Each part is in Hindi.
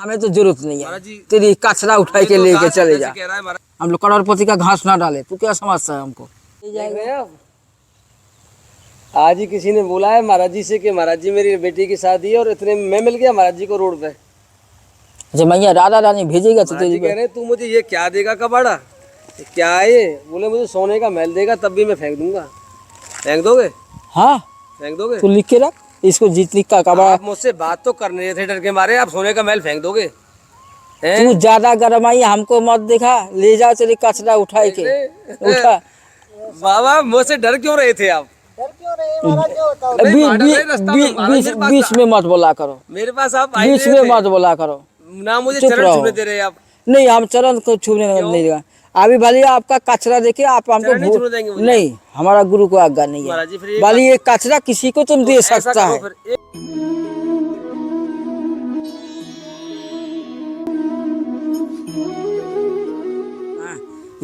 हमें तो जरूरत नहीं है, महाराज जी तेरी कचरा उठाई के तो लेके घास चले जैसे जा। कह रहा है महाराज। हम लोग करोड़पति का घास ना डाले, तू क्या समझता है हमको? देख रहे हैं आप? आज ही किसी ने बोला है महाराज जी से कि महाराज जी मेरी बेटी की शादी है और इतने में मैं मिल गया महाराज जी को रोड पे। जब मैया राधा रानी भेजेगा तो महाराज जी तेरी कह रहे हैं तू मुझे ये क्या देगा कबाड़ा, ये क्या है ये? बोले मुझे सोने का महल देगा तब भी मैं फेंक दूंगा। फेंक दोगे? हाँ फेंक दोगे? तू लिख के रख इसको, जितनी का कबाड़ा। आप मुझसे बात तो करने थे डर के मारे, आप सोने का महल फेंक दोगे? हैं? तू ज्यादा गरम आई, हमको मत दिखा, ले जाओ तेरी कचरा उठाई के। उठा बाबा मुझसे डर क्यों रहे थे आप? बीच में मत बोला करो, मेरे पास आप आए बीच हुए में थे। मत बोला करो। ना मुझे चुप चरण रहो। छूने दे रहे आप। नहीं, हम चरण को छूने नहीं देगा। अभी भले आपका कचरा देखे आप हमको चरण नहीं छूने देंगे मुझे। नहीं, हमारा गुरु को आज्ञा नहीं महाराज जी, है। फिर एक भले ये कचरा किसी को तुम दे ऐसा सकता करो है। फिर एक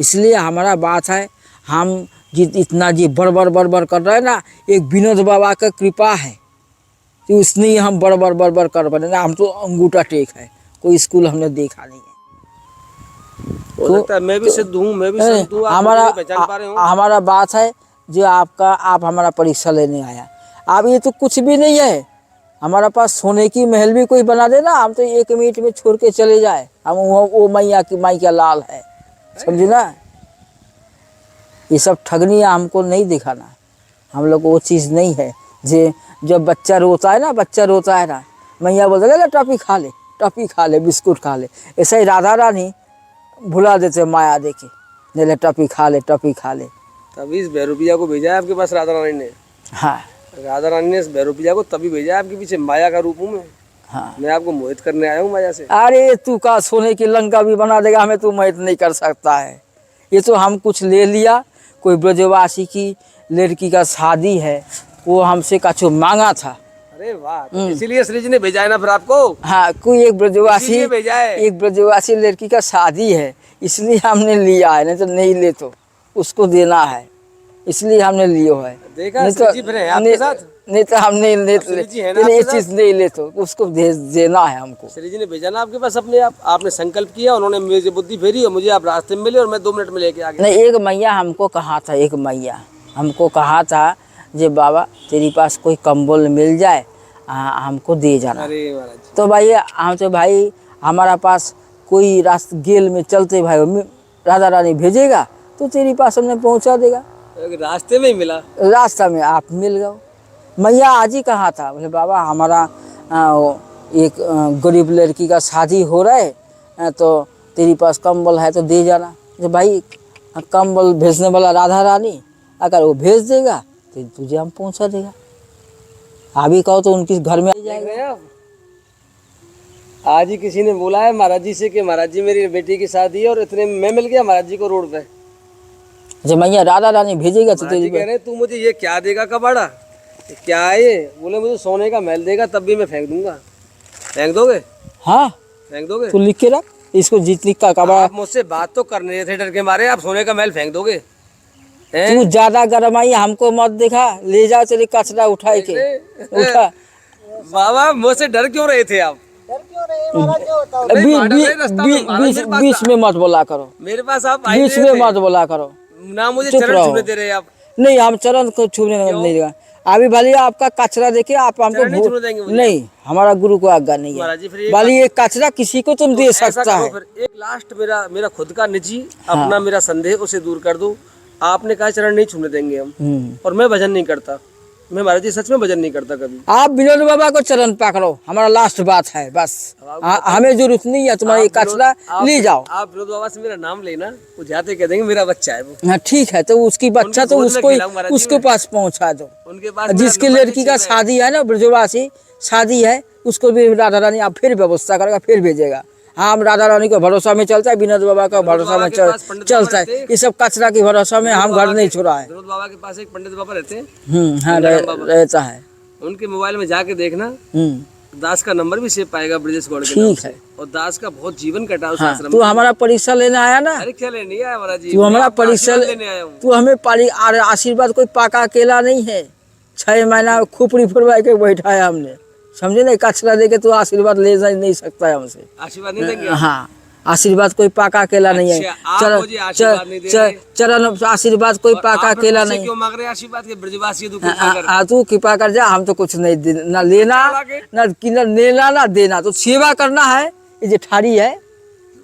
इसलिए हमारा बात है, हम इतना जी बड़ कर रहे हैं ना, एक विनोद बाबा का कृपा है कि उसने ही हम बड़ कर बने ना। हम तो अंगूठा टेक है, कोई स्कूल हमने देखा नहीं है। हो सकता है मैं भी सिद्ध हूँ, मैं भी संत हूँ, आप हमारा मुझे पहचान पा रहे हो। हमारा बात है जो आप हमारा परीक्षा लेने आया। अब ये तो कुछ भी नहीं है, हमारा पास सोने की महल भी कोई बना देना, हम तो 1 मिनट में छोड़ के चले जाए। हम वो मैया की माई का लाल है, समझे ना। ये सब ठगनियाँ हमको नहीं दिखाना, हम लोग को वो चीज़ नहीं है। जब बच्चा रोता है ना, मैया बोलते ले टॉफी खा ले, टॉफी खा ले, बिस्कुट खा ले। ऐसा ही राधा रानी भुला देते माया देके, ले टॉफी खा ले, टॉफी खा ले। तभी इस भैरूपिया को भेजा है आपके पास राधा रानी ने। हाँ राधा रानी ने इस भैरूपिया को तभी भेजा है आपके पीछे, माया का रूप हूँ मैं। हाँ। मैं आपको मोहित करने आया हूँ माया से। अरे तू का सोने की लंका भी बना देगा, हमें तू मोहित नहीं कर सकता है। ये तो हम कुछ ले लिया, कोई ब्रजवासी की लड़की का शादी है, वो हमसे कछु मांगा था। अरे वाह, तो इसीलिए श्री जी ने भेजा है ना फिर आपको। हाँ, कोई एक इसीलिए भेजा है। ब्रजवासी लड़की का शादी है, इसलिए हमने लिया है, नहीं तो नहीं ले तो उसको देना है, इसलिए हमने लियो है। देखा नहीं श्री जी फिर है आपके साथ। नहीं तो हम नहीं ले, श्री जी है ना ये आपके साथ? चीज नहीं ले तो उसको देना है हमको। श्री जी ने भेजा ना आपके पास अपने आप, आपने संकल्प किया, उन्होंने मुझे बुद्धि फेरी और मुझे आप रास्ते में मिले और मैं 2 मिनट में लेके आ गया। नहीं, एक मैया हमको कहा था जे बाबा तेरे पास कोई कंबल मिल जाए हमको दे जाना। अरे महाराज, तो भाई हम तो भाई हमारा पास कोई रास्ते गेल में चलते भाई राधा रानी भेजेगा तो तेरे पास हमने पहुंचा देगा। रास्ते में ही मिला, रास्ता में आप मिल गए। मैया आज ही कहा था, बोले बाबा हमारा एक गरीब लड़की का शादी हो रहा है, तो तेरे पास कंबल है तो दे जाना। तो भाई कंबल भेजने वाला राधा रानी, अगर वो भेज देगा तो तुझे हम पहुंचा देगा। अभी कहो तो उनके घर में आ जाएगा। आज ही किसी ने बोला है महाराज जी से कि महाराज जी मेरी बेटी की शादी है और इतने में मैं मिल गया महाराज जी को रोड पे। जब मैया राधा रानी भेजेगा तो महाराज जी कह रहे हैं तू मुझे ये क्या देगा कबाड़ा, ये क्या है ये? बोले मुझे सोने का महल देगा तब भी मैं फेंक दूंगा। फेंक दोगे? हाँ फेंक दोगे? तू लिख के रख इसको, जितनी का कबाड़ा। आप मुझसे बात तो करने थे डर के मारे, आप सोने का महल फेंक दोगे? तू ज्यादा गरम आई, हमको मत दिखा, ले जाओ तेरी कचरा उठाई के। उठा बाबा मुझसे डर क्यों रहे थे आप? बीच में मत बोला करो, मेरे पास आप आए बीच में मत बोला करो। ना मुझे चुप चरण रहो। छूने दे रहे आप। नहीं, हम चरण को छूने नहीं देगा। अभी भले आपका कचरा देखे आप हमको चरण नहीं छूने देंगे मुझे। नहीं, हमारा गुरु को आज्ञा नहीं महाराज है। जी, फिर भले ये कचरा किसी को तुम दे ऐसा सकता करो है। फिर एक लास्ट मेरा खुद का निजी अपना मेरा संदेह उसे दूर कर दो। आपने कहा चरण नहीं छूने देंगे हम, और मैं भजन नहीं करता, मैं महाराज जी सच में भजन नहीं करता कभी। आप विनोद बाबा को चरण पकड़ो, हमारा लास्ट बात है बस। हमें जरूरत नहीं है तुम्हारी कचरा, ले जाओ। आप विनोद बाबा से मेरा नाम लेना, वो जाते कह देंगे मेरा बच्चा है वो। हाँ ठीक है, तो उसकी बच्चा तो उसके पास पहुंचा दो। उनके पास जिसकी लड़की का शादी है ना, ब्रजवासी शादी है, उसको भी राधा रानी आप फिर व्यवस्था करेगा, फिर भेजेगा। हाँ, हम राधा रानी को भरोसा में चलता है, विनोद बाबा का भरोसा में चलता है। ये सब कचरा की भरोसा में हम घर नहीं छोड़ा है। विनोद बाबा के पास एक पंडित बाबा रहते हैं, हाँ रहता है। उनके मोबाइल में जाके देखना, दास का नंबर भी सेव पाएगा ब्रजेश गौड़ के ठीक है। और दास का बहुत जीवन कटा उस आश्रम में। तू हमारा परीक्षा लेने आया ना? अरे क्या लेने आया महाराज जी, तू हमारा परीक्षा लेने आया हूँ। तू हमें आशीर्वाद कोई पाका अकेला नहीं है। 6 महीना खोपड़ी फुलवा के बैठा है हमने। समझे ना, कचरा दे के तू आशीर्वाद ले जा नहीं सकता है हमसे। आशीर्वाद नहीं देंगे? हाँ, आशीर्वाद कोई पाका अकेला नहीं है। अच्छा, आप मुझे आशीर्वाद नहीं दे रहे। चरण आशीर्वाद कोई पाका आप अकेला मुझसे नहीं। क्यों मांग रहे हैं आशीर्वाद के? ब्रजवासी है, तू कृपा कर। तू कृपा कर जा, हम तो कुछ नहीं ना लेना ना लेना ना देना, तो सेवा करना है। ये जो ठाड़ी है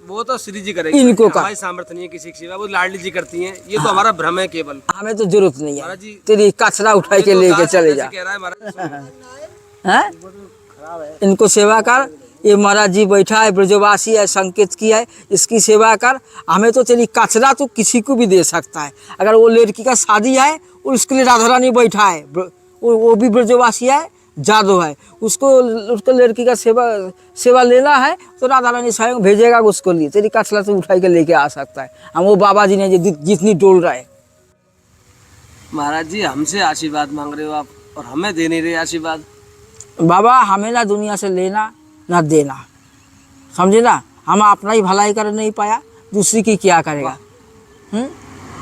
वो तो श्री जी करेंगे, इनको का हमारी सामर्थ्य नहीं है किसी की सेवा, वो लाडली जी करती हैं। ये तो हमारा भ्रम है केवल, हमें तो जरूरत नहीं है। महाराज जी तेरी कचरा उठाई के ये तो लेके दास चले ऐसे जा। कह रहा है महाराज। हैं? इनको सेवा कर। ये महाराज जी बैठा है, ब्रजवासी है, संकेत की है, इसकी सेवा कर। हमें तो तेरी कचरा तो किसी को भी दे सकता है। अगर वो लड़की का शादी है और उसके लिए राधा रानी बैठा है, वो भी ब्रजवासी है, जादू है, उसको लड़की का सेवा लेना है तो राधा रानी स्वयं भेजेगा उसको लिए। तेरी कचरा तो उठाई के लेके आ सकता है। हम वो बाबा जी ने जितनी डोल रहा है। महाराज जी हमसे आशीर्वाद मांग रहे हो आप, और हमें दे नहीं रहे आशीर्वाद। बाबा हमें ना दुनिया से लेना ना देना, समझे ना। हम अपना ही भलाई कर नहीं पाया, दूसरी की क्या करेगा।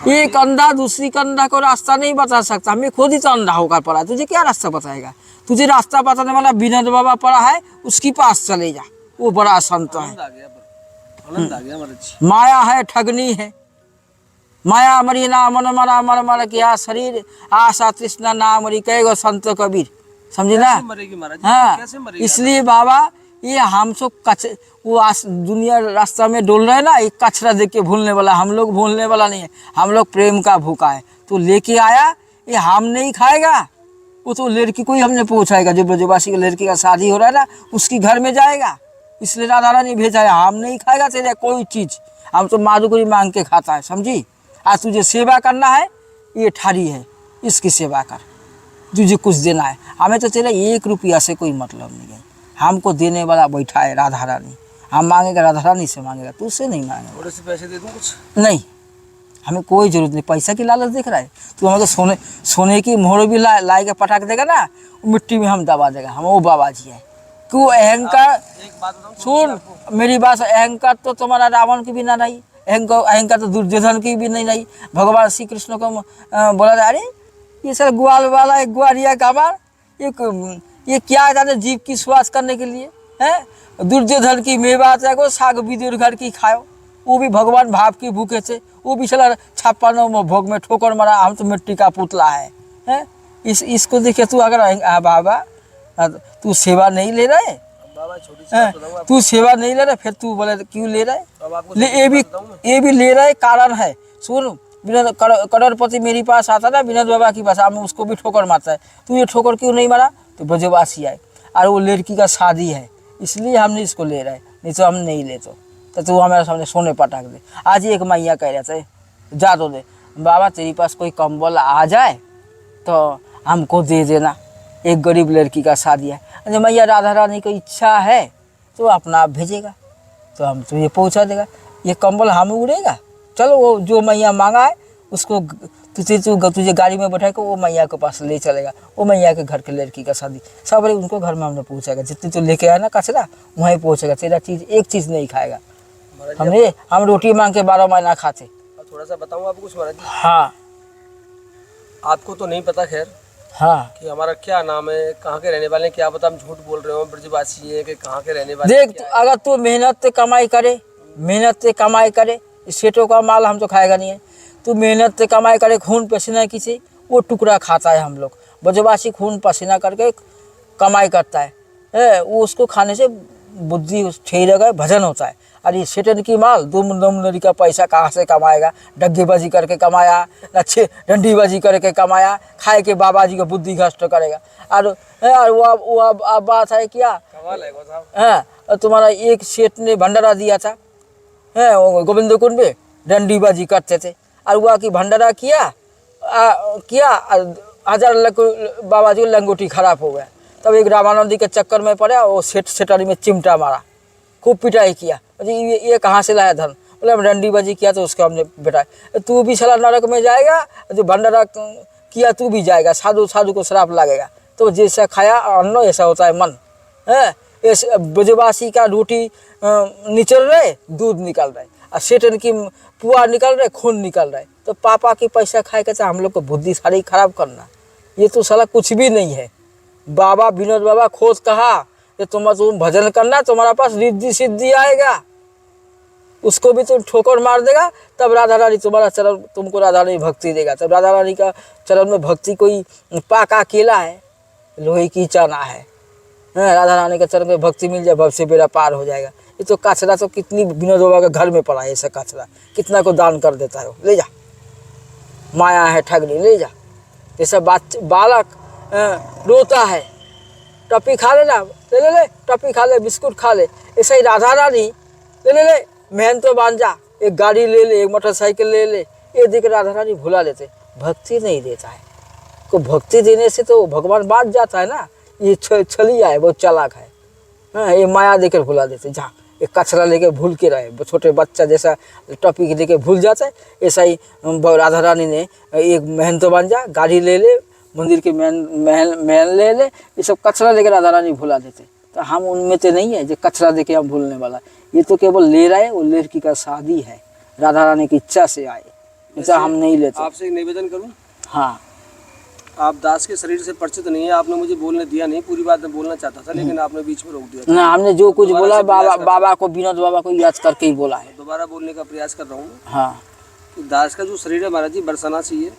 एक अंधा दूसरी के अंधा को रास्ता नहीं बता सकता। हमें खुद ही तो अंधा होकर पड़ा, तुझे क्या रास्ता बताएगा। तुझे रास्ता बताने वाला विनोद बाबा पड़ा है, उसके पास चले जा, वो बड़ा संत है। आनंद आ गया महाराज जी। माया है, ठगनी है। माया मरी ना मन मरा मर मर किया शरीर, आशा तृष्णा ना मरी कहे गो संत कबीर, समझे ना। कैसे मरेगी महाराज जी? हाँ, कैसे मरेगी? इसलिए बाबा ये हम सब दुनिया रास्ता में डोल रहे ना, ये कचरा देख के भूलने वाला। हम लोग भूलने वाला नहीं है, हम लोग प्रेम का भूखा है। तो लेके आया, ये हम नहीं खाएगा, वो तो लड़की को ही हमने पहुँचाएगा। जो ब्रजवासी की लड़की का शादी हो रहा है ना, उसकी घर में जाएगा, इसलिए राधा रानी भेजा है। हम नहीं खाएगा तेरे कोई चीज़, हम तो माधुकरी मांग के खाता है, समझी। आज तुझे सेवा करना है, ये ठाड़ी है, इसकी सेवा कर, तुझे कुछ देना है। हमें तो तेरा 1 रुपया से कोई मतलब नहीं है। हमको देने वाला बैठा है राधा रानी। हम मांगेगा राधा रानी से मांगेगा, तुझसे नहीं मांगेगा। थोड़े से पैसे दे दूं कुछ? नहीं, हमें कोई जरूरत नहीं। पैसा की लालच देख रहा है तू। हमें तो सोने की मोहर भी ला के पटाक देगा ना, वो मिट्टी में हम दबा देगा। हम वो बाबा जी है। क्यों अहंकार, एक बात बताऊं सुन मेरी बात, अहंकार तो तुम्हारा रावण की भी ना नहीं, अहंकार तो दुर्योधन की भी नहीं। भगवान श्री कृष्ण को बोला था, अरे ये सर ग्वाल वाला एक ग्वारिया कामार, ये क्या जाने जीव की स्वास्थ्य करने के लिए है। दुर्योधन की मेवा को साग विदुर घर की खाओ, वो भी भगवान भाव की भूखे थे, वो भी चला 56 भोग में ठोकर मारा। हम तो मिट्टी का पुतला है। इसको देखे तू अगर बाबा तू सेवा नहीं ले रहा है, बाबा छोटी सी बात बताऊं तू सेवा नहीं ले रहा, फिर तू बोले क्यों ले रहा है। अब आपको ये भी ले रहा है, कारण है। सुन, विनोद करोड़पति मेरे पास आता था, विनोद बाबा की भाषा में उसको भी ठोकर मारता है। तू ये ठोकर क्यों नहीं मारा, तो ब्रजवासी है और वो लड़की का शादी है, इसलिए हमने इसको ले रहा है, नहीं तो हम नहीं ले। तो तू हमारे सामने सोने पटाक दे। आज एक मैया कह रहा था, जा दो दे बाबा, तेरे पास कोई कंबल आ जाए तो हमको दे देना, एक गरीब लड़की का शादी है। अरे मैया राधा रानी की इच्छा है तो अपना आप भेजेगा, तो हम तुझे पहुंचा देगा। ये कंबल हम उड़ेगा, चलो वो जो मैया मांगा है उसको तुझे गाड़ी में बैठा के वो मैया के पास ले चलेगा। वो मैया के घर के लड़की का शादी सब उनको घर में हमने पहुँचाएगा। जितनी तो लेके आया ना कचरा वहीं पहुँचेगा। तेरा चीज़ एक चीज़ नहीं खाएगा। हम रोटी मांग के 12 महीना खाते। थोड़ा सा बताऊं आपको कुछ महाराज जी? हाँ, आपको तो नहीं पता खैर हाँ, कि हमारा क्या नाम है, कहाँ के रहने वाले हैं, क्या पता हम झूठ बोल रहे हो, ब्रजवासी है कि कहाँ के रहने वाले देख अगर तू मेहनत से कमाई करे, सेठों का माल हम तो खाएगा नहीं है। तू मेहनत से कमाई करे, खून पसीना किसी वो टुकड़ा खाता है। हम लोग ब्रजवासी खून पसीना करके कमाई करता है, वो उसको खाने से बुद्धि ठहरेगा, भजन होता है। अरे सेठन की माल दुम नरी का पैसा कहाँ से कमाएगा। डग्गेबाजी करके कमाया, अच्छे डंडीबाजी करके कमाया, खाए के बाबा जी का बुद्धि भ्रष्ट करेगा। और वो अब बात है क्या, कमाल है वो साहब। हाँ, तुम्हारा एक सेठ ने भंडारा दिया था, गोविंद कुंड में डंडीबाजी करते थे, और वह की भंडारा किया 1000 बाबा जी लंगोटी खराब हो गया। तब एक रामानंदी के चक्कर में पड़ा, वो सेठानी में चिमटा मारा, खूब पिटाई किया। ये कहाँ से लाया धन, बोले हम डंडीबाजी किया तो उसको हमने बिठाया। तू भी साला नरक में जाएगा, जो भंडारा किया तू भी जाएगा, साधु को श्राप लगेगा। तो जैसा खाया अन्न ऐसा होता है मन है। ब्रजवासी का रोटी निचल रहे, दूध निकल रहे, और सेठन की पुआ निकल रहे, खून निकल रहे। तो पापा की पैसा खाए के हम लोग को बुद्धि सारी खराब करना, ये तो साला कुछ भी नहीं है। बाबा विनोद बाबा खुद कहा कि तुम भजन करना, तुम्हारा पास रिद्धि सिद्धि आएगा। उसको भी तुम ठोकर मार देगा, तब राधा रानी तुम्हारा चरण, तुमको राधा रानी भक्ति देगा। तब राधा रानी का चरण में भक्ति कोई पाका केला है, लोहे की चाना है। राधा रानी के चरण में भक्ति मिल जाए, भव से बेड़ा पार हो जाएगा। ये तो कचरा तो कितनी विनोद बाबा के घर में पड़ा है, ऐसा कचरा कितना को दान कर देता है। ले जा, माया है ठगनी, ले जा। जैसा बालक रोता है, टप्पी खा लेना, ले ले ले, टप्पी खा ले, बिस्कुट खा ले। ऐसा ही राधा रानी ले ले ले, मेहन तो बांध जा, एक गाड़ी ले ले, एक मोटरसाइकिल ले ले, ये देख राधा रानी भुला लेते, भक्ति नहीं देता है। को भक्ति देने से तो भगवान बात जाता है ना। ये छलिया है, बहुत चालाक है। ये माया देकर भुला देते। जा, एक कचरा लेके भूल के रहे, छोटे बच्चा जैसा टॉपिक लेके भूल जाता है, ऐसा ही राधा रानी ने एक महल तो बन जा, गाड़ी ले ले, मंदिर के महल ले ले, ये सब कचरा लेके राधा रानी भुला देते। तो हम उनमें तो नहीं है जो कचरा देके हम भूलने वाला। ये तो केवल ले रहे, वो लड़की का शादी है, राधा रानी की इच्छा से आए, ऐसा हम नहीं लेते। आपसे एक निवेदन करूं? हाँ, आप दास के शरीर से परिचित नहीं है, आपने मुझे बोलने दिया नहीं, पूरी बात मैं बोलना चाहता था लेकिन आपने बीच में रोक दिया। ना, हमने जो कुछ बोला बाबा को, विनोद बाबा को याद करके ही बोला है। दोबारा बोलने का प्रयास कर रहा हूँ। हाँ, कि दास का जो शरीर है महाराज जी बरसाना से ही है।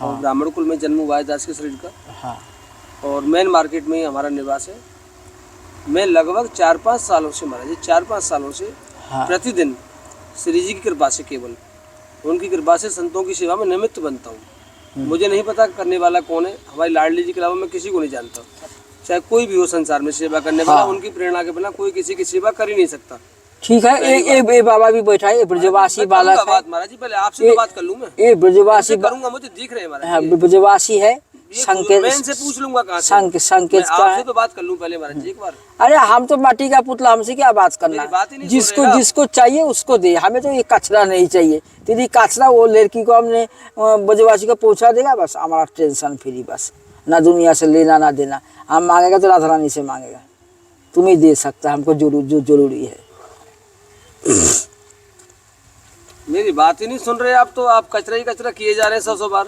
और ब्राह्मण कुल में जन्म हुआ है दास के शरीर का। हाँ, और मेन मार्केट में ही हमारा निवास है। मैं लगभग 4-5 सालों से महाराज जी, 4-5 सालों से प्रतिदिन श्री जी की कृपा से, केवल उनकी कृपा से संतों की सेवा में निमित्त बनता हूँ। मुझे नहीं पता करने वाला कौन है, हमारी लाडली जी के अलावा मैं किसी को नहीं जानता। चाहे कोई भी हो संसार में सेवा करने वाला, उनकी प्रेरणा के बिना कोई किसी की सेवा कर ही नहीं सकता। ठीक है। ये बाबा भी बैठा है, ब्रजवासी बालक है महाराज जी। पहले आपसे तो बात कर लूं मैं, ये ब्रजवासी करूंगा, मुझे दिख रहे हैं महाराज जी। ब्रजवासी है, संकेत, मैं इनसे पूछ लूंगा कहाँ से। संकेत का आपसे है। तो बात कर लूं पहले महाराज जी एक बार। अरे हम तो माटी का पुतला, हमसे क्या बात करना है? जिसको चाहिए उसको दे, हमें तो ये कचरा नहीं चाहिए। दीदी कचरा वो लड़की को हमने ब्रजवासी को पहुंचा देगा, बस हमारा टेंशन फ्री, बस ना दुनिया से लेना ना देना। हम मांगेगा तो राधा रानी से मांगेगा, तुम ही दे सकता, हमको जो जरूरी है। मेरी बात ही नहीं सुन रहे आप तो, आप कचरा ही कचरा किए जा रहे हैं 100 बार।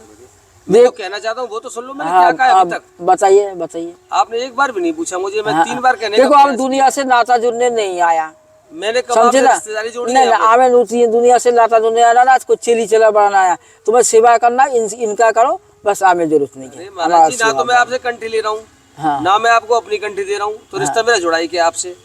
मैं तो कहना चाहता हूँ वो तो सुन लो, मैंने क्या कहा अभी तक। बताइए। आपने एक बार भी नहीं पूछा मुझे, मैं 3 बार कहने देखो, हम दुनिया से नाता जुड़ने नहीं आया, मैंने समझे ना? नहीं, हमें दुनिया से नाता जुड़ने आना ना, को चेली चला बनाना आया। तुम्हें सेवा करना, इनका करो, बस हमें जरूरत नहीं है। महाराज जी, ना तो मैं आपसे कंठी ले रहा हूँ, ना मैं आपको अपनी कंठी दे रहा हूँ, तो रिश्ता मेरा जुड़ा ही क्या आपसे?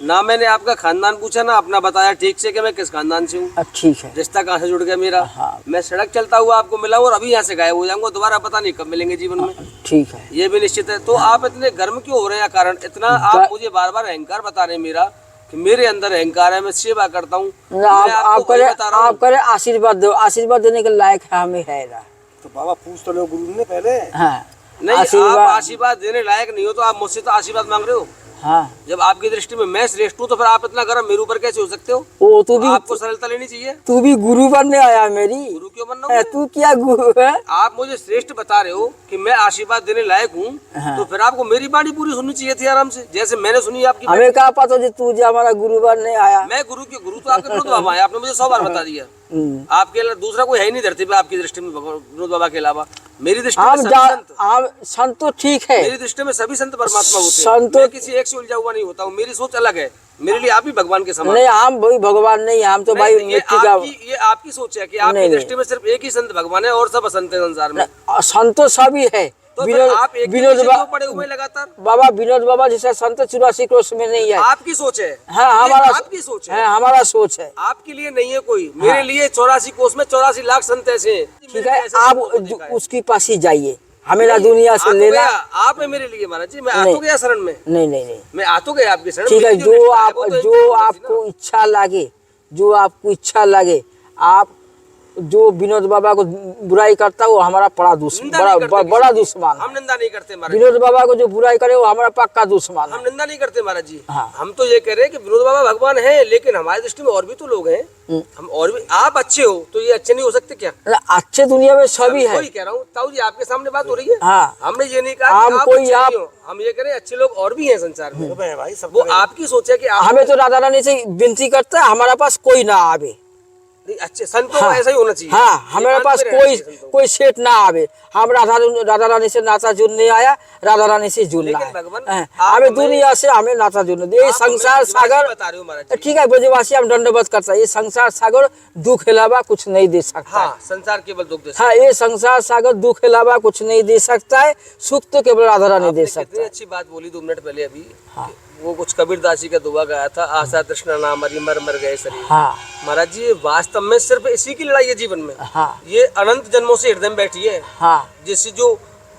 ना मैंने आपका खानदान पूछा, ना अपना बताया ठीक से कि मैं किस खानदान से हूँ। ठीक है, रिश्ता कहाँ से जुड़ गया मेरा? मैं सड़क चलता हुआ आपको मिला हूँ और अभी यहाँ से गायब हो जाऊंगा, दोबारा पता नहीं कब मिलेंगे जीवन में। ठीक है, ये भी निश्चित है। तो आप इतने गर्म क्यों हो रहे हैं? कारण इतना आप मुझे बार बार अहंकार बता रहे हैं मेरा, कि मेरे अंदर अहंकार है, मैं सेवा करता हूँ। आप करे आशीर्वाद दो, आशीर्वाद देने के लायक है हमें, है ना? तो बाबा पूछ तो लो गुरु ने पहले। हाँ, नहीं, आप आशीर्वाद देने लायक नहीं हो तो आप मुझसे तो आशीर्वाद मांग रहे हो। हाँ, जब आपकी दृष्टि में मैं श्रेष्ठ हूँ तो फिर आप इतना गर्म मेरे ऊपर कैसे हो सकते हो? ओ, तू भी, आपको सरलता लेनी चाहिए। तू भी गुरु बनने आया मेरी? गुरु क्यों बनना हूँ? तू क्या गुरु है? आप मुझे श्रेष्ठ बता रहे हो कि मैं आशीर्वाद देने लायक हूँ, तो फिर आपको मेरी बाणी पूरी सुननी चाहिए थी आराम से, जैसे मैंने सुनी आपकी। हमें कहा पता तू जो हमारा गुरु बनने आया? मैं गुरु तो आपके विनोद बाबा है, आपने मुझे 100 बार बता दिया। आपके अलावा दूसरा कोई है ही नहीं धरती पे आपकी दृष्टि में विनोद बाबा के अलावा। मेरी दृष्टि में संत तो ठीक है, मेरी दृष्टि में सभी संत परमात्मा होते हैं। संत मैं किसी एक से उलझा हुआ नहीं होता हूँ, मेरी सोच अलग है। मेरे लिए आप भी भगवान के समान। नहीं, हम भाई भगवान नहीं, हम तो भाई मिट्टी का। ये आपकी सोच है कि आपकी दृष्टि में सिर्फ एक ही संत भगवान है और सब असंत है संसार में। संत तो सभी है। तो विनोद पड़े हुए लगातार बाबा, विनोद बाबा जैसा संत 84 कोष में नहीं है। आपकी सोच है। हाँ, हमारा आपकी सोच है, हमारा सोच है। आपके लिए नहीं है कोई, मेरे लिए 84 कोष में 84 लाख संत ऐसे हैं। ठीक है, आप उसके पास ही जाइए, हमें ना दुनिया से लेना। आप है मेरे लिए महाराज जी, मैं आ तो गया शरण में। नहीं, मैं आ तो गया आपके शरण। ठीक है, जो आपको इच्छा लगे, जो आपको इच्छा लगे, आप जो विनोद बाबा को बुराई करता है वो हमारा बड़ा दुश्मन, बड़ा दुश्मन। हम निंदा नहीं करते महाराज। विनोद बाबा को जो बुराई करे वो हमारा पक्का दुश्मन। हम निंदा नहीं करते महाराज जी। हम तो ये कह रहे हैं कि विनोद बाबा भगवान है, लेकिन हमारी दृष्टि में और भी तो लोग हैं। हम और भी, आप अच्छे हो तो ये अच्छे नहीं हो सकते क्या? अच्छे दुनिया में सभी है। वही कह रहा हूँ ताऊ जी, आपके सामने बात हो रही है। हाँ, हमने ये नहीं कहा हम ये कह रहे अच्छे लोग और भी हैं संसार में। वो आपकी सोच है कि हमें तो राधा रानी से विनती करता है हमारा पास कोई ना आवे, नहीं, अच्छे संतों का ऐसा ही होना चाहिए। हाँ, हमारे एकांत पास में रहना चाहिए संतों को। कोई सेठ ना आवे। हम राधा रानी से नाता जुड़ने आया, राधा रानी से जुड़ना लेकिन है। भगवान, हाँ, आप हमें हमें- दुनिया से हमें नाता जुड़ने दे। ये आप हमें संसार ब्रजवासी सागर, बता रहे हो महाराज जी। ठीक है, ब्रजवासी हम दंडवत करता है। ये संसार सागर दुख के अलावा कुछ नहीं दे सकता है। हाँ, संसार केवल दुख दे हाँ, ये संसार सागर दुख के अलावा कुछ नहीं दे सकता है। सुख तो केवल राधा रानी दे आपने सकता कितनी है। अच्छी बात बोली 2 मिनट पहले अभी। हाँ। वो कुछ कबीरदास जी का दुआ गाया था, आशा तृष्णा नाम हरि मर मर गए शरीर। हाँ महाराज जी, ये वास्तव में सिर्फ इसी की लड़ाई है जीवन में। हाँ ये अनंत जन्मों से हृदय में बैठी है, हाँ जिससे जो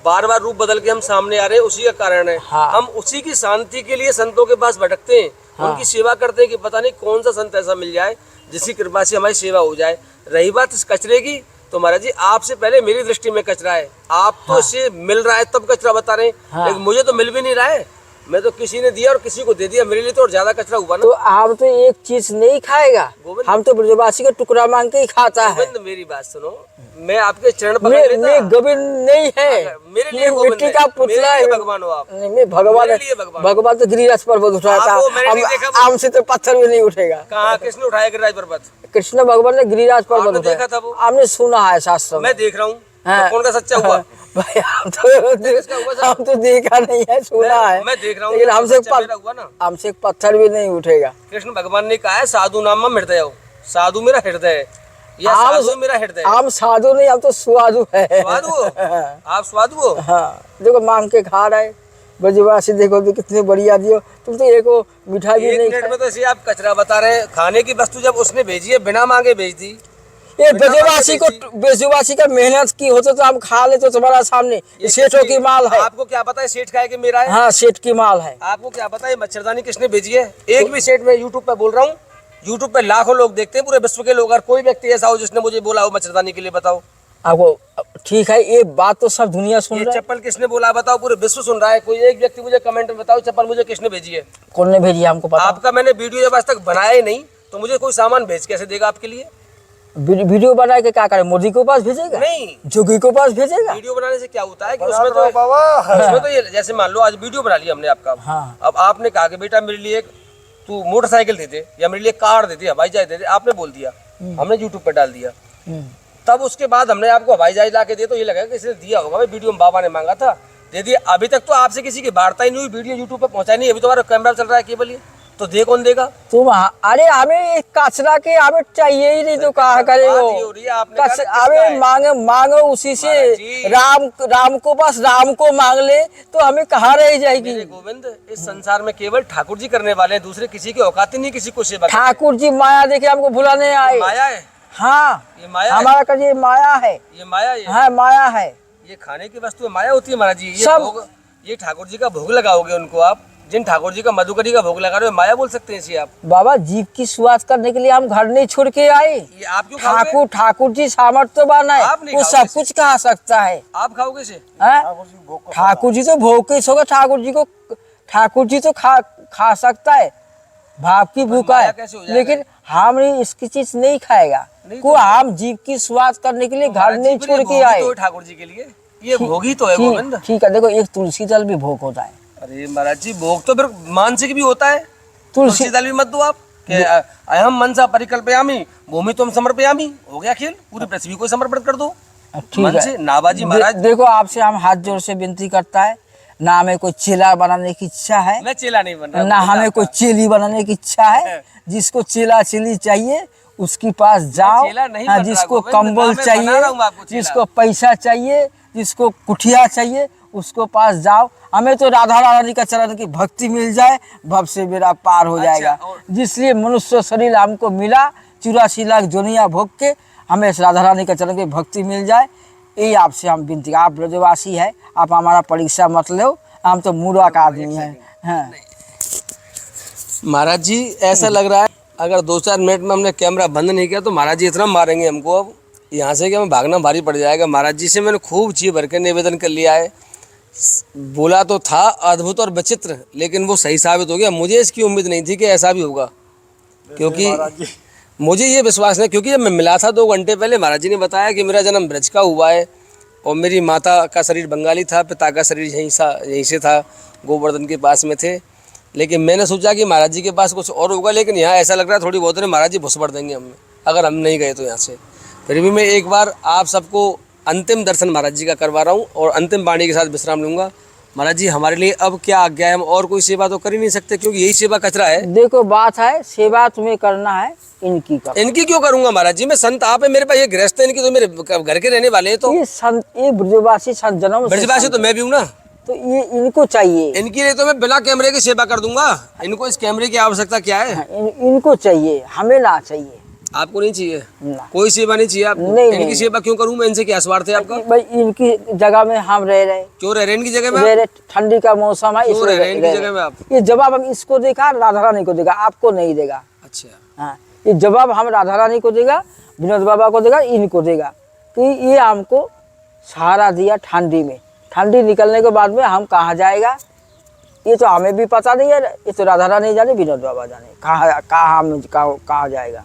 बार बार रूप बदल के हम सामने आ रहे हैं, उसी का कारण है। हाँ। हम उसी की शांति के लिए संतों के पास भटकते हैं, उनकी सेवा करते हैं कि पता नहीं कौन सा संत ऐसा मिल जाए जिसकी कृपा से हमारी सेवा हो जाए। रही बात इस कचरे की, तो महाराज जी आपसे पहले मेरी दृष्टि में कचरा है। आप तो इससे मिल रहा है तब कचरा बता रहे हैं, लेकिन मुझे तो मिल भी नहीं रहा है। मैं तो किसी ने दिया और किसी को दे दिया, मेरे लिए तो और ज्यादा कचरा हुआ ना। तो आप तो एक चीज नहीं खाएगा, गोविंद। हम तो ब्रजवासी का टुकड़ा मांग के ही खाता है। गोविंद, मेरी बात सुनो, मैं आपके चरण पकड़ मैं लेता। गोविंद नहीं है, मेरे लिए मैं गोविंद मिट्टी है, का पुतला मेरे है। लिए भगवान हो आप। नहीं, मैं भगवान मेरे लिए भगवान। भगवान तो गिरिराज पर्वत उठाया था। आपको मैंने नहीं देखा वो। हमसे तो पत्थर भी नहीं उठेगा। कहाँ, किसने उठाया गिरिराज पर्वत? कृष्ण भगवान ने गिरिराज पर्वत आपने उठाया। देखा था वो? आपने सुना है शास्त्र में। मैं देख रहा हूँ, हाँ। तो कौन का सच्चा हुआ? भाई किसका हुआ सर? हम तो देखा नहीं है, सुना है। मैं देख रहा हूँ, लेकिन तो हमसे सच्चा मेरा हुआ ना। हमसे एक पत्थर भी नहीं उठेगा। कृष्ण भगवान ने कहा है, साधु नाम में हृदय हो। साधु मेरा हृदय है, या आप- साधु मेरा हृदय है। हम साधु नहीं, हम तो स्वादु है। स्वादु हो? आप स्वादु हो? हाँ, देखो मांग के खा रहे ब्रजवासी, देखो तो कितने बढ़िया दियो। तुम तो एक मिठाई भी एक नहीं मिनट खाए। में तो ऐसे आप कचरा बता रहे हैं। खाने की वस्तु जब उसने भेजी है, बिना मांगे भेज दी। ये बिना ब्रजवासी को, मांगे ब्रजवासी का मेहनत की होते तो हम खा ले, तो तुम्हारा सामने ये सेठों की माल है। आपको क्या पता है सेठ का है कि मेरा है? हाँ, सेठ की माल है। आपको क्या पता है मच्छरदानी किसने भेजी है? एक भी सेठ, मैं यूट्यूब पे बोल रहा हूँ, यूट्यूब पे लाखों लोग देखते हैं पूरे विश्व के लोग, और कोई व्यक्ति ऐसा हो जिसने मुझे बोला हो मच्छरदानी के लिए, बताओ। आपको ठीक है, ये बात तो सब दुनिया सुन ये रहा है। चप्पल किसने बोला बताओ? पूरे विश्व सुन रहा है। कोई एक व्यक्ति मुझे कमेंट में बताओ, चप्पल मुझे किसने भेजी है? कौन ने भेजी है हमको पता? आपका मैंने वीडियो जब आज तक बनाया ही नहीं, तो मुझे कोई सामान भेज कैसे देगा आपके लिए? वीडियो बना के क्या करे? मोदी के पास भेजेगा? नहीं, जोगी के पास भेजेगा? वीडियो बनाने से क्या होता है कि बना उसमें दो तो बाबा। उसमें तो ये, जैसे मान लो आज वीडियो बना लिया हमने आपका, हाँ। अब आपने कहा कि बेटा मेरे लिए तू मोटरसाइकिल दे दे, या मेरे लिए कार दे दे, हवाई जहाज दे दे, आपने बोल दिया, हमने यूट्यूब पे डाल दिया। तब उसके बाद हमने आपको हवाई जहाज ला के दिया, तो ये लगा कि इसने दिया होगा, भाई वीडियो में बाबा ने मांगा था, दे दिया। अभी तक तो आपसे किसी की वार्ता ही नहीं हुई, वीडियो यूट्यूब पे पहुंचा नहीं। अभी तुम्हारा कैमरा चल रहा है केवल, ये तो दे कौन देगा? तुम अरे हमें कचरा के हमें चाहिए ही नहीं, तो कहा बात करेगा? ये हो रही है, आपने कहा ना किसका हमें है? मांगे मांगो उसी से। महाराज जी। राम को बस राम को मांग ले, तो हमें कहाँ रह जाएगी? मेरे गोविंद, इस संसार में केवल ठाकुर जी करने वाले हैं, दूसरे किसी की औकात ही नहीं किसी को सेवा करने ठाकुर जी माया देखे हमको भुलाने आए। की। माया है, हाँ, ये माया है, हमारा कर ये माया है। ये माया है। हाँ, माया है। ये खाने की वस्तु है, माया होती है महाराज जी। ये सब- भोग, ये ठाकुर जी का भोग लगाओगे उनको आप, जिन ठाकुर जी का मधुकरी का भोग लगा रहे हो, माया बोल सकते हैं इसे आप? बाबा, जीव की शुरुआत करने के लिए हम घर नहीं छोड़ के आए। ये आप क्यों खाओगे? ठाकुर जी सामर्थ्यवान है, आप नहीं वो खाओगे सब इसे। कुछ खा सकता है। आप खाओगे इसे? हैं? ठाकुर जी भोग को ठाकुर जी तो भोग के सोगा, ठाकुर जी तो खा सकता है, भाव की भूखा माया है, कैसे हो जाएगा? लेकिन हम इसकी चीज नहीं खाएगा। नहीं को हम जीव की शुरुआत करने के लिए घर महाराज जी, नहीं फिर छोड़ ये के भोग ही आए। तो है ठाकुर जी के लिए, ये भोग ही तो है गोविंद। ठीक है, देखो एक तुलसी दल भी भोग होता है। अरे महाराज जी, भोग तो फिर मानसिक भी होता है। तुलसी तुलसी दल भी मत दो आप कि अहम मनसा परिकल्पयामि भूमि तुम समर्पयामि, हो गया खेल, पूरी पृथ्वी को समर्पित कर दो ठीक मन है। से। नाबाजी महाराज, देखो आपसे हम हाथ जोड़ से विनती करता है, ना हमें कोई चेला बनाने की इच्छा है, मैं चेला नहीं बन रहा, ना गोविंद हमें कोई आपका। चेली बनाने की इच्छा है। जिसको चेला चेली चाहिए उसके पास जाओ। चेला नहीं हाँ, बन रहा जिसको गोविंद, कंबल ना मैं बना चाहिए, रहा हूँ आपको चेला। जिसको पैसा चाहिए, जिसको कुठिया चाहिए, उसको पास जाओ। हमें तो राधा रानी का चरण की भक्ति मिल जाए, भव से मेरा पार हो जाएगा। और- जिसलिए मनुष्य शरीर हमको मिला, 84 लाख जोनिया भोग के, हमें इस राधा रानी का चरण की भक्ति मिल जाए, यही आपसे हम विनती। आप ब्रजवासी है, आप हमारा परीक्षा मत लो, हम तो मूर्ख आदमी हैं। हाँ। महाराज जी, ऐसा लग रहा है अगर 2-4 मिनट में हमने कैमरा बंद नहीं किया तो महाराज जी इतना मारेंगे हमको अब यहाँ से कि हमें भागना भारी पड़ जाएगा। महाराज जी से मैंने खूब जी भर के निवेदन कर लिया है, बोला तो था अद्भुत और विचित्र, लेकिन वो सही साबित हो गया। मुझे इसकी उम्मीद नहीं थी कि ऐसा भी होगा, क्योंकि महाराज जी मुझे ये विश्वास नहीं, क्योंकि जब मैं मिला था 2 घंटे पहले, महाराज जी ने बताया कि मेरा जन्म ब्रज का हुआ है और मेरी माता का शरीर बंगाली था, पिता का शरीर यहीं से था, गोवर्धन के पास में थे। लेकिन मैंने सोचा कि महाराज जी के पास कुछ और होगा, लेकिन यहाँ ऐसा लग रहा है थोड़ी बहुत ने महाराज जी भुस भर देंगे हमें। अगर हम नहीं गए तो यहाँ से। फिर भी मैं एक बार आप सबको अंतिम दर्शन महाराज जी का करवा रहा हूँ और अंतिम वाणी के साथ विश्राम लूँगा। महाराज जी हमारे लिए अब क्या आज्ञा है? हम और कोई सेवा तो कर ही नहीं सकते क्योंकि यही सेवा कचरा है। देखो बात है, सेवा तुम्हें करना है, इनकी करो। इनकी क्यों करूंगा महाराज जी? मैं संत आप है, मेरे पास ये गृहस्थ है, इनकी तो मेरे घर के रहने वाले हैं। तो ये संत, ये ब्रजवासी संत जन्म से ब्रजवासी तो मैं भी हूँ ना, तो ये इनको चाहिए। इनके लिए तो मैं बिना कैमरे की सेवा कर दूंगा। इनको इस कैमरे की आवश्यकता क्या है? इनको चाहिए, हमें ना चाहिए। आपको नहीं चाहिए? ना। कोई सेवा नहीं चाहिए आपको? नहीं, इनकी नहीं। सेवा क्यों करूं मैं? इनसे क्या स्वार्थ है आपका? भाई इनकी जगह में हम रह रहे, क्यों रह रहे इनकी जगह में? रह रहे, ठंडी का मौसम है, क्यों रह रहे इनकी रह जगह में आप? ये जवाब हम इसको देखा, राधा रानी को देगा, आपको नहीं देगा। अच्छा, हाँ, ये जवाब हम राधा रानी को देगा, विनोद बाबा को देगा, इनको देगा कि ये हमको सहारा दिया ठंडी में। ठंडी निकलने के बाद में हम कहाँ जाएगा ये तो हमें भी पता नहीं है, ये तो राधा रानी जाने, विनोद बाबा जाने कहाँ जाएगा,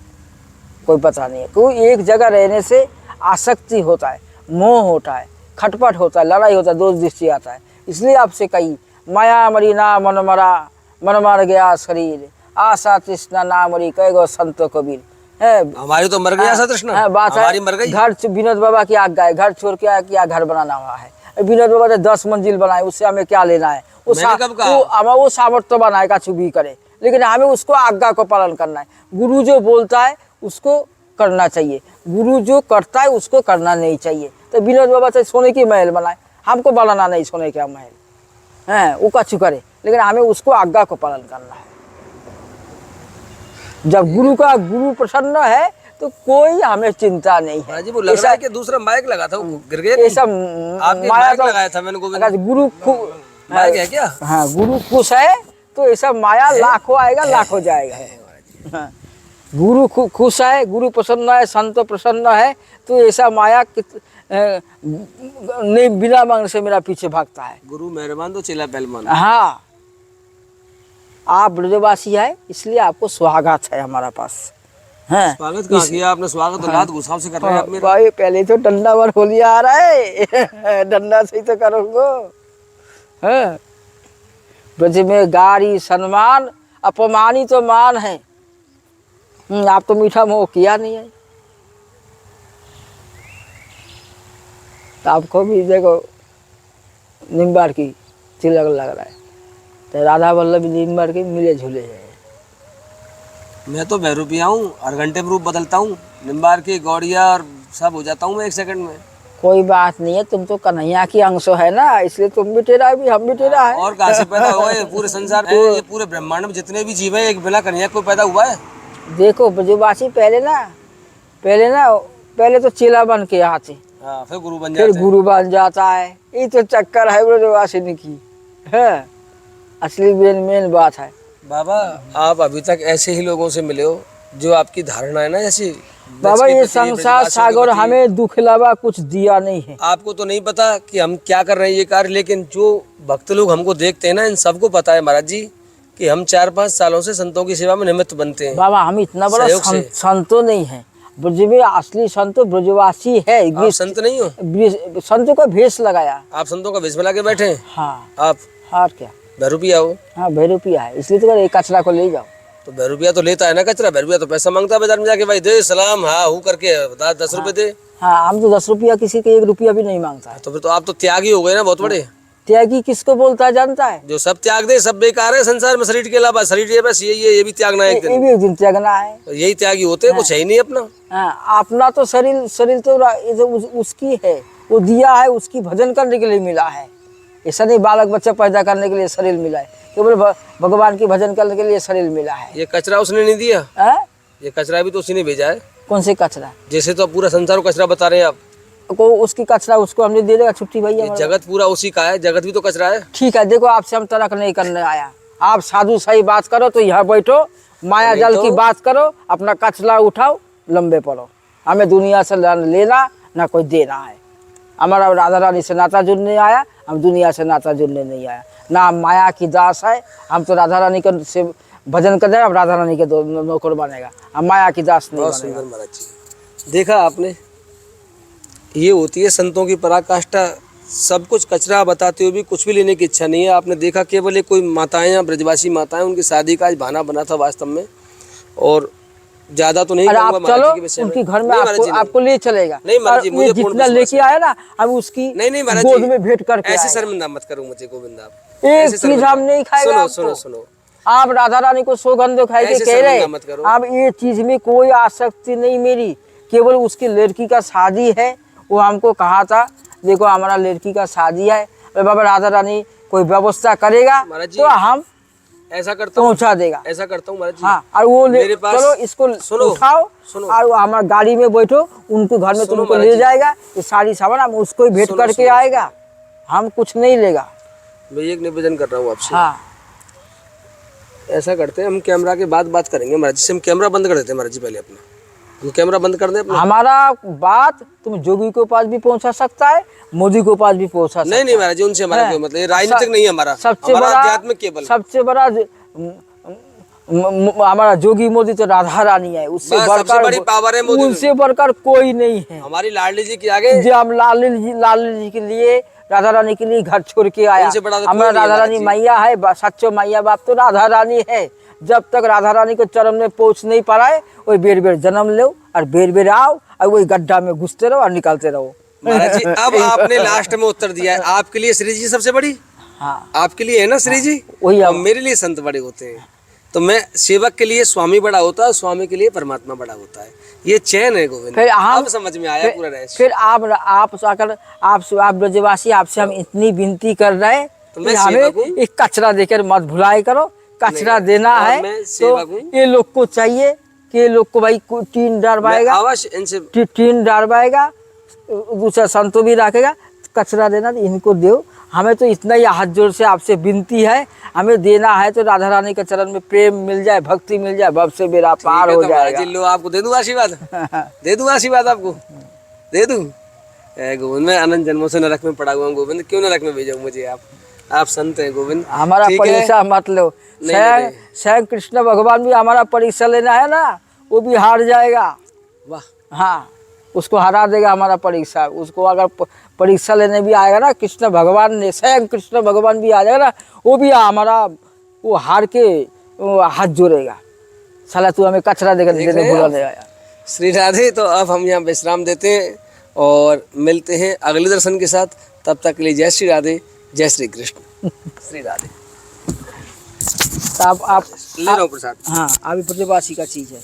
कोई पता नहीं है। क्योंकि एक जगह रहने से आसक्ति होता है, मोह होता है, खटपट होता है, लड़ाई होता है, दोष दृष्टि आता है। इसलिए आपसे कही माया मरी ना मन मरा, मन मर गया शरीर, आशा तृष्णा ना मरी, कह गो संतो कबीर है। हमारी तो मर गई आशा तृष्णा। हाँ, बात हमारी है, मर गई। घर विनोद बाबा की आज्ञा है, घर छोड़ के क्या घर बनाना हुआ है। विनोद बाबा ने 10 मंजिल बनाए, उससे हमें क्या लेना है? वो सामर्थ्य बनाए का भी करे, लेकिन हमें उसको आज्ञा को पालन करना है। गुरु जो बोलता है उसको करना चाहिए, गुरु जो करता है उसको करना नहीं चाहिए। तो विनोद बाबा से सोने की महल बनाए, हमको बनाना नहीं सोने का महल है, वो कछु करे, लेकिन हमें उसको आज्ञा को पालन करना है। जब गुरु प्रसन्न है तो कोई हमें चिंता नहीं है। जी वो लग रहा है कि दूसरा माइक लगा था, वो गिर गया। ऐसा आपने माया माइक तो लगाया था मैंने, अगर गुरु माइक है क्या? हाँ, गुरु खुश है तो ऐसा माया लाखों आएगा, लाखों जाएगा। हाँ, गुरु खुश है, गुरु प्रसन्न है, संत प्रसन्न है, तो ऐसा माया नहीं बिना मांगने से मेरा पीछे भागता है। गुरु मेहरबान तो चेला पहलवान। हाँ, आप ब्रजवासी है इसलिए आपको स्वागत है हमारा पास। हाँ, स्वागत कहाँ किया आपने? स्वागत तो लात घुसाव से कर रहे हैं आप मेरा। भाई पहले तो डंडा वर होलिया आ रहा है, डंडा से ही तो करूँगा। हाँ, ब्रज में गारी सम्मान अपमानित तो मान है। आप तो मीठा मोह किया नहीं है, तो आपको भी देखो निम्बार की तिलक लग रहा है, तो राधा वल्लभ निम्बार के मिले झूले हैं। मैं तो बहरूपिया हूँ, हर घंटे में रूप बदलता हूँ, निम्बार की गौड़िया और सब हो जाता हूँ मैं 1 सेकंड में। कोई बात नहीं है, तुम तो कन्हैया की अंश है ना, इसलिए तुम भी तेरा भी हम भी तेरा है। और कहाँ से पैदा हुआ है पूरे संसार में? ये पूरे ब्रह्मांड में जितने भी जीव है, एक बिना कन्हैया को पैदा हुआ है? देखो ब्रजवासी पहले तो चेला बन के आते, हाँ, फिर गुरु बन फिर जाते हैं। गुरु बन जाता है। ये तो चक्कर है ब्रजवासी की, है असली मेन बात है। बाबा आप अभी तक ऐसे ही लोगों से मिले हो जो आपकी धारणा है ना, जैसी बाबा ये संसार सागर हमें दुख अलावा कुछ दिया नहीं है। आपको तो नहीं पता कि हम क्या कर रहे हैं ये कार्य, लेकिन जो भक्त लोग हमको देखते हैं ना, इन सबको पता है महाराज जी कि हम 4-5 सालों से संतों की सेवा में निमित्त बनते हैं। बाबा हम इतना बड़ा संतो नहीं है, ब्रज में असली संतो ब्रजवासी है। आप संत नहीं हो? संतों का भेष लगाया। आप संतों का भेष में लाके बैठे हैं? हाँ, आप और क्या, बहरूपिया हो? हाँ बहरूपिया है, इसलिए तो एक कचरा को ले जाओ। तो बहरूपिया तो लेता है ना कचरा, बहरूपिया तो पैसा मांगता है बाजार में जाके, भाई दे सलाम, हाँ हूँ करके 10 रुपए दे। हाँ, हम तो 10 रुपया किसी के 1 रुपया भी नहीं मांगता है। तो फिर तो आप तो त्यागी हो गए ना बहुत बड़े। त्यागी किसको बोलता है जानता है? जो सब त्याग दे, सब बेकार है संसार में, शरीर के अलावा। शरीर ये बस ये भी त्यागना है एक ये दिन। भी एक दिन त्यागना है। तो यही त्यागी होते हैं, कुछ है ही नहीं अपना। हाँ, अपना तो शरीर तो उसकी है, वो दिया है, उसकी भजन करने के लिए मिला है। ऐसा नहीं बालक बच्चा पैदा करने के लिए शरीर मिला है, केवल भगवान की भजन करने के लिए शरीर मिला है। ये कचरा उसने नहीं दिया, ये कचरा भी तो उसी ने भेजा है। कौन से कचरा? जैसे तो पूरा संसार को कचरा बता रहे हैं आप, को उसकी कचरा उसको हमने दे देगा छुट्टी भैया। ये जगत पूरा उसी का है, जगत भी तो कचरा है। ठीक है, देखो आपसे हम तर्क नहीं करने आया, आप साधु सही बात करो तो यहाँ बैठो, माया जल की बात करो, अपना कचरा उठाओ, लंबे पड़ो। हमें दुनिया से लेना ना कोई देना है। हमारा राधा रानी से नाता जुड़ने आया, हम दुनिया से नाता जुड़ने नहीं आया। ना हम माया की दास है, हम तो राधा रानी के से भजन कर जाएगा, राधा रानी के नौकर बनेगा, हम माया की दास नहीं बनेगा। सुंदर महाराज जी, देखा आपने, ये होती है संतों की पराकाष्ठा। सब कुछ कचरा बताते हुए भी कुछ भी लेने की इच्छा नहीं है। आपने देखा केवल एक कोई माताएं, ब्रजवासी माताएं, उनकी शादी का आज बहाना बना था वास्तव में, और ज्यादा तो नहीं अरे कहूंगा आप महाराज चलो जी के विषय में। उनकी घर में नहीं महाराज जी, नहीं। आपको ले चलेगा। नहीं महाराज जी, और मुझे ये पूर्ण जितना विश्वास लेके आया ना अब उसकी नहीं महाराज गोद जी, में भेंट करके ऐसे आएगा। शर्मिंदा मत करो मुझे गोविंद आप। एक ऐसे चीज शर्मिंदा- हम नहीं खाएगा सुनो आपको। सुनो सुनो, आप राधा रानी को सौगंध खाई के ऐसे कह शर्मिंदा रहे मत करो। अब ये चीज में कोई आसक्ति नहीं मेरी, केवल उसकी लड़की का शादी है। वो हमको कहा था देखो हमारा लड़की का शादी है, अरे बाबा राधा रानी कोई व्यवस्था करेगा महाराज जी, तो हम ऐसा करता हूँ, पहुंचा देगा। ऐसा करता हूँ महाराज जी। हाँ और वो मेरे पास चलो इसको सुनो, उठाओ सुनो। और हमारे गाड़ी में बैठो, उनके घर में सुनो तुमको महाराज ले जी। जाएगा, ये सारी सामान हम उसको ही भेंट सुनो, करके सुनो, आएगा, हम कुछ नहीं लेगा। मैं एक निवेदन कर रहा हूँ आपसे। हाँ ऐसा करते हैं हम कैमरा के बाद बात करेंगे महाराज जी से। हम कैमरा बंद कर देते हैं महाराज जी पहले अपना, हम कैमरा बंद कर दें अपना। हमारा बात तुम जोगी के पास भी पहुंचा सकता है, मोदी के पास भी पहुंचा सकता है। नहीं महाराज जी, उनसे हमारा है। कोई मतलब ये राजनीतिक नहीं है हमारा, सबसे हमारा बड़ा आध्यात्मिक केवल। सबसे बड़ा हमारा जोगी मोदी तो राधा रानी है, उससे बस सबसे बड़ी पावर है मोदी। उनसे बढ़कर कोई नहीं है। हमारी लाडली जी के आगे जो हम लाल जी के लिए राधा रानी के लिए घर छोड़ के आया, उनसे बड़ा तो हमारा कोई नहीं है राधा रानी महाराज जी। मैया है, सच्चो मैया बाप तो राधा रानी है। जब तक राधा रानी को चरण में पहुंच नहीं पाए वही बेर बेर जन्म लो और बेर बेर आओ और वही गड्ढा में घुसते रहो और निकलते रहो। महाराज जी अब आपने लास्ट में उत्तर दिया है, आपके लिए श्री जी सबसे बड़ी, हाँ आपके लिए है ना श्री जी, वही और अब- मेरे लिए संत बड़े होते हैं। तो मैं सेवक के लिए स्वामी बड़ा होता है, स्वामी के लिए परमात्मा बड़ा होता है। ये चैन है गोविंद। फिर हम अब समझ में आया पूरा रहस्य। फिर आप आकर आप ब्रजवासी आपसे हम इतनी विनती कर रहे हैं तो मैं कि हमें सेवक हूँ। एक कचरा देकर मत भुलाए करो, कचरा नहीं, देना और है। मैं तो सेवक हूँ। ये लोग को चाहिए कि ये लोग को भाई टीन मैं डरवाएगा, अवश्य इनसे टीन डरवाएगा, दूसरा संतों भी रखेगा, कचरा देना तो इनको दो। हमें तो इतना ही हाथ जोड़ से आपसे विनती है, हमें देना है तो राधा रानी के चरण में प्रेम मिल जाए, भक्ति मिल जाए, भव से बेड़ा पार हो जाएगा। लो आपको दे दूं आशीर्वाद, दे दूं आशीर्वाद आपको, दे दूं। गोविंद मैं अनंत जन्मों से नरक में पड़ा हुआ हूँ गोविंद, क्यों नरक में भेजो मुझे आप संत हैं गोविंद। हमारा ठीक है? परीक्षा मत लो। नहीं। स्वयं कृष्ण भगवान भी हमारा परीक्षा लेना है ना, वो भी हार जाएगा। वाह हाँ उसको हरा देगा हमारा परीक्षा। उसको अगर परीक्षा लेने भी आएगा ना कृष्ण भगवान ने, स्वयं कृष्ण भगवान भी आ जाएगा ना, वो भी हमारा वो हार के वो हाथ जोड़ेगा, साला तू हमें कचरा देकर देने बुला ले आया। श्री राधे। तो अब हम यहाँ विश्राम देते हैं और मिलते हैं अगले दर्शन के साथ। तब तक के लिए जय श्री राधे, जय श्री कृष्ण। श्री राधे। तो आप ले रहा हूँ प्रसाद। हाँ अभी ब्रजवासी का चीज है।